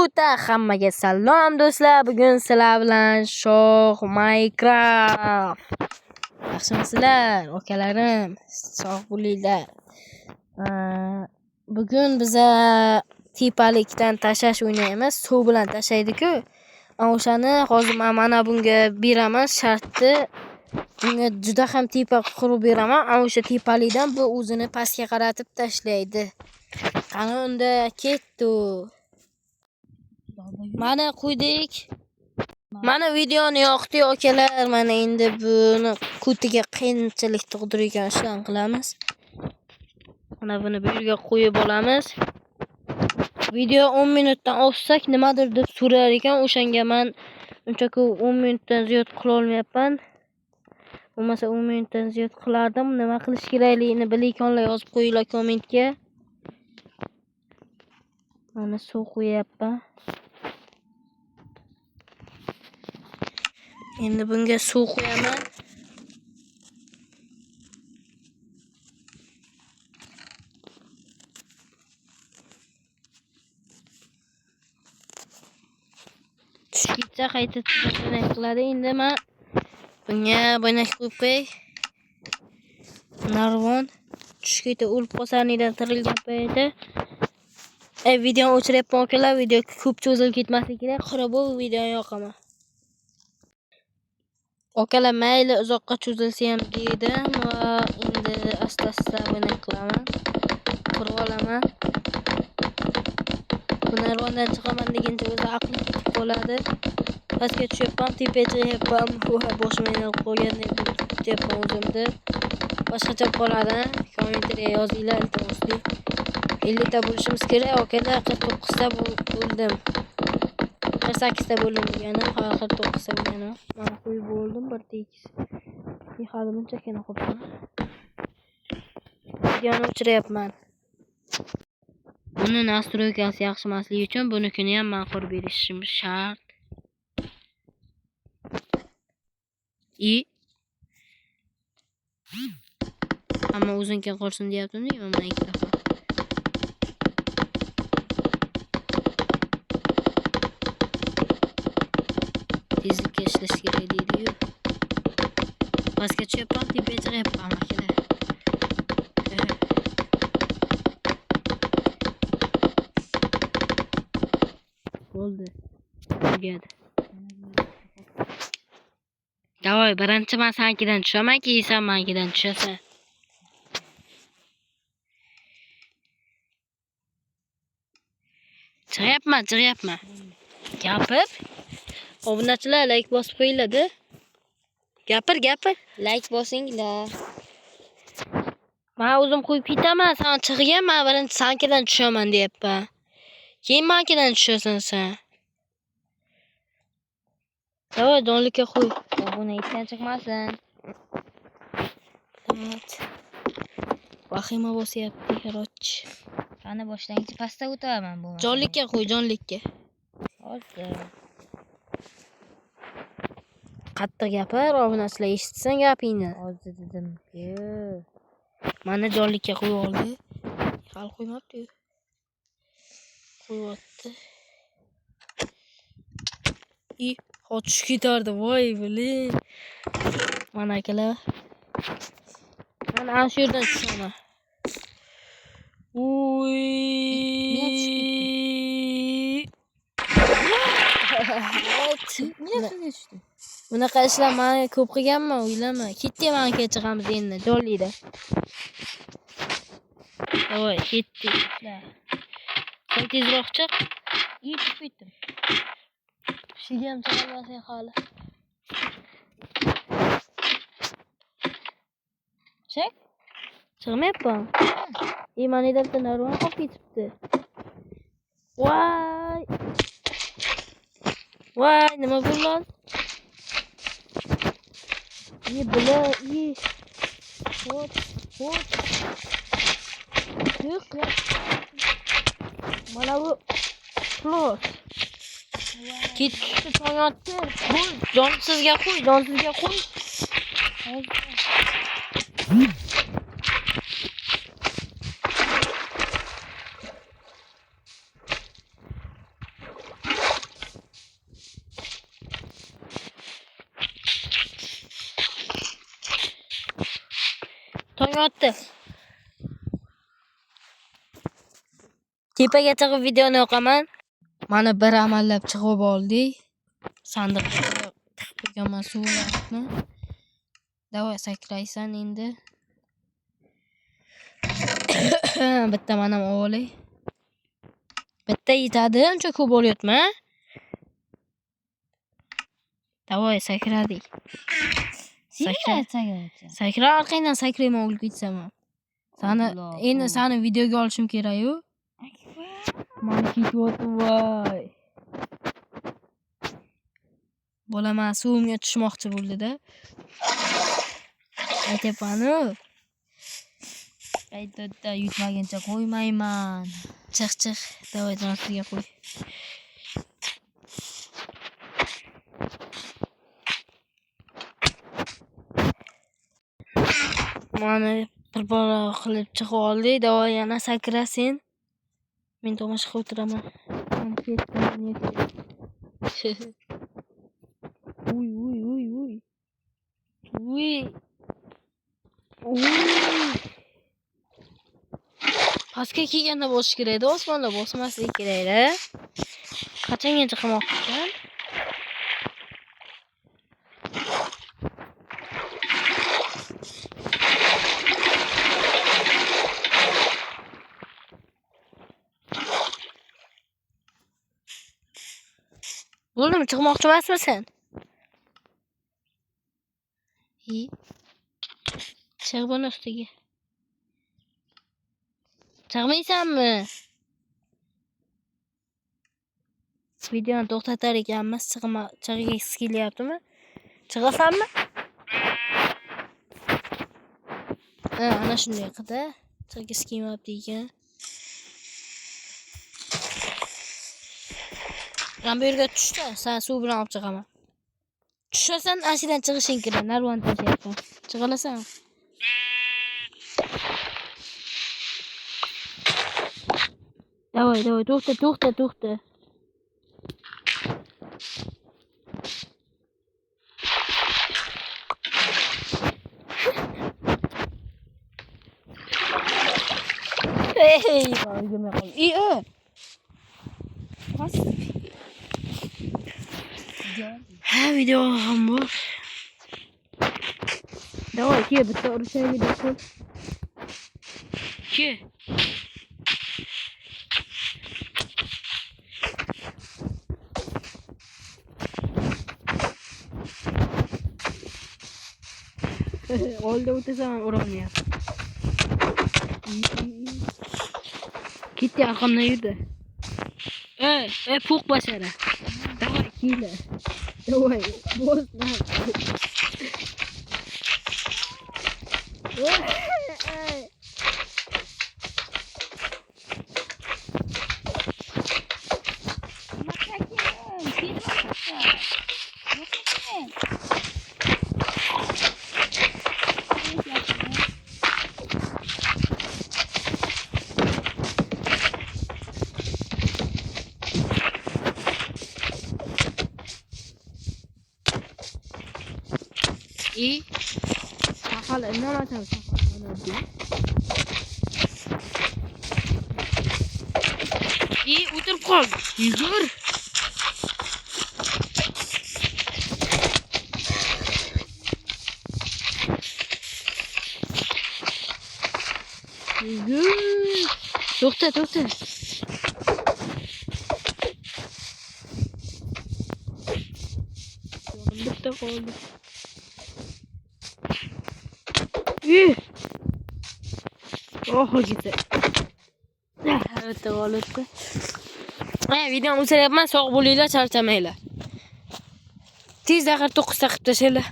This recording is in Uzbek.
Kuta hammaga salom do'stlar. Bugun sizlar bilan Shoh Minecraft. Yaxshimisizlar, akalarim? Sog' bo'linglar. Bugun biza tepalikdan tashlash o'ynaymiz. Suv bilan tashlaydi-ku. O'shani hozir mana bunga beraman shartni. Bunga juda ham tepa qurib beraman. O'sha tepalikdan bu o'zini pastga qaratib tashlaydi. Qani unda ketdi. Mana qo'ydik. Mana videoni yoqdi akalar. Mana endi buni kutiga qiyinchilik tug'dirgan ishlarni qilamiz. Mana buni bu yerga qo'yib olamiz. Video 10 minutdan oshsak nimadir deb so'rar ekan, o'shanga men uncha-ku 10 minutdan ziyod qila olmayapman. Bo'lmasa 10 minutdan ziyod qilardim. Nima qilish kerakligini bilayotganlar yozib qo'yinglar kommentga. Mana suv qo'yapman. Endi bunga suv qo'yaman. Tushgitsa qayta tuzatib qiladi. Endi men bunga boynak qo'yib qo'y. Narvon tushgita o'lib qolsanidan tirilgan paytda videoni o'chiryapman akalar. Video ko'p cho'zilib ketmasligi kerak. Qora bu videoni yoqaman. Akalar mayli uzoqqa cho'zilsa ham deydim va endi asta-asta buni qilaman. Qurib olaman. Bu narvondan chiqaman deguncha o'zi aqlim ketib qoladi. Pastga tushyapman, tepaga chiqyapman. Boshim aylanib qolgandek kutyapman o'zimni. Boshqacha qoladi. Kommentga yozinglar iltimos. 50 ta bo'lishimiz kerak. Akalar 49 ta bo'ldim. 48 ta bo'ldim deganim, 49 ta bo'lganim. Mana qo'yib bo'ldim, bir tekis. Hali bunchakina qolibman. Videoni o'chiryapman. Buni nastroykasi yaxshi emasligi uchun bunikini ham men qurib berishim shart. Ammo o'zinkin qolsin deyaptim-ku, mana ikki dafa. Tezlikka ishlash kerak deydi-yu. Pastga tushyapman, tepaga chiqyapman akalar. Bo'ldi. Tugadi. Davay, birinchi men sankidan tushaman, keyin sen menkidan tushasan. Chiqyapman. Gapir. Obunachilar like bosib qo'yinglar-da. Gapir. Like bosinglar. Men o'zim qo'yib ketaman, sen chiqgan, men birinchi sankidan tushaman deyapman. Keyin menkidan tushasan sen. Davay, donlikka qo'y. Buni itdan chiqmasin. Vahima bosyapti, xaroch. Qani boshlangchi pastga o'taman bu. Jonlikka qo'y, jonlikka. Hozir. Qattiq gapir, obunachilar eshitsin gapingni. Hozir dedim-ku. Mana jonlikka qo'yib oldi. Hali qo'ymabdi-yu. Qo'yapti. Qochish ketardi, voy biling. Mana akalar. Mana ana shu yerdan tushaman. Bunaqa ishlar men ko'p qilganman, o'ylama. Ketdik, menga chiqamiz endi, jonlikda. Voy, ketdik. Sen tezroq chiq. Yetib ketdim. Shigi ham chiqolmasang hali. Chiq. Chiqmayapman. Mana yerda narvon qolib ketibdi. Voy, nima bo'ldi? Hop. Yo'q. Mana bu plus. Ketdi, tongotdi. Qo'y, jonsizga qo'y. yotdi. Tepaga chiqib videoni o'qaman. Mana bir amallab chiqib oldik. Sandiqqa tiqib qo'yganman suvlarni. Davay sakraysan endi. Bitta mana olay. Bitta yetadi, uncha ko'p bo'lyapti-ma. Davay sakradik. Sakra orqangdan sakrayman o'lib ketsam. Endi seni videoga olishim kerak-ku. Mana ketyapti voy. Bolaman suvimga tushmoqchi bo'ldi-da. Aytayapman-ku. Aytda yutmaguncha qo'ymayman. Chiq. Davay transportga qo'y. Mana bir bora qilib chiqib oldik. Davay yana sakrasin. Men tomosha qilib o'tiraman. Uy. Pastga kelganda bosish kerak-da, osmonda bosmaslik kerak-da. Qachongacha qilmoqchisan? Bo'ldimi, chiqmoqchi emasmi sen? Chiq buni ustiga. Chiqmaysanmi? Videoni to'xtatar ekanmiz, chiqgisi kelyaptimi? Chiqasanmi? Ana shunday qildi. Chiqgisi kelmayapti ekan. Men bu yerga tushsa, sen suv bilan olib chiqaman. Tushasan, ashidan chiqishing kerak. Narvon tashyapman. Chiqalasan. Davay, to'xta. Hey, o'rgimay qoldi. Video ham bor. Davay, ke bitta urushaylik deb. Ke. Oldi o'tasan, uramyapti. Ketdi, arqamdan yurdi. Puq bashara. Davay, kela. Davay, bosma. Sakal nima macam o'tirib qol. Yugur. To'xta. Bitta qoldi. Gitdi. O'tda qolibdi. Videoni o'chiryapman, sog' bo'linglar, charchamanglar. Tezda 9 ta qilib tashlaylar.